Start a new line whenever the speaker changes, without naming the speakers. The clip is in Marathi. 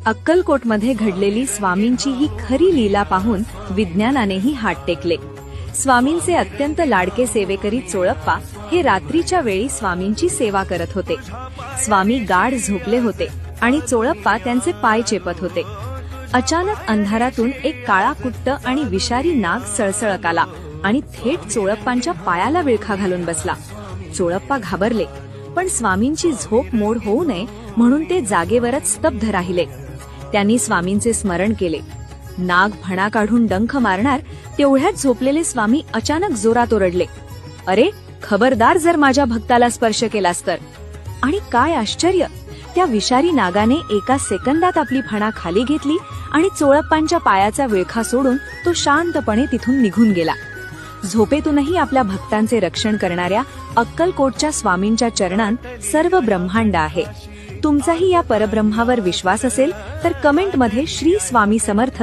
अक्कलकोटमध्ये घडलेली स्वामींची ही खरी लीला पाहून विज्ञानानेही हात टेकले। स्वामींचे अत्यंत लाडके सेवेकरी चोळप्पा हे रात्रीच्या वेळी स्वामींची सेवा करत होते। स्वामी गाढ झोपले होते आणि चोळप्पा त्यांचे पाय चेपत होते। अचानक अंधारातून एक काळा कुट्ट आणि विषारी नाग सळसळत आला आणि थेट चोळप्पांच्या पायाला विळखा घालून बसला। चोळप्पा घाबरले, पण स्वामींची झोप मोड होऊ नये म्हणून ते जागेवरच स्तब्ध राहिले। त्यांनी स्वामींचे स्मरण केले। नाग फणा काढून डंख मारणार तेवढ्यात झोपलेले स्वामी अचानक जोरात ओरडले, अरे खबरदार जर माझ्या भक्ताला स्पर्श केलास तर। आणि काय आश्चर्य, त्या विषारी नागाने एका सेकंदात आपली फणा खाली घेतली आणि चोळप्पांच्या पायाचा विळखा सोडून तो शांतपणे तिथून निघून गेला। झोपेतूनही आपल्या भक्तांचे रक्षण करणाऱ्या अक्कलकोटच्या स्वामींच्या चरणांत सर्व ब्रह्मांड आहे। तुमचाही या परब्रह्मावर विश्वास असेल तर कमेंटमध्ये श्री स्वामी समर्थ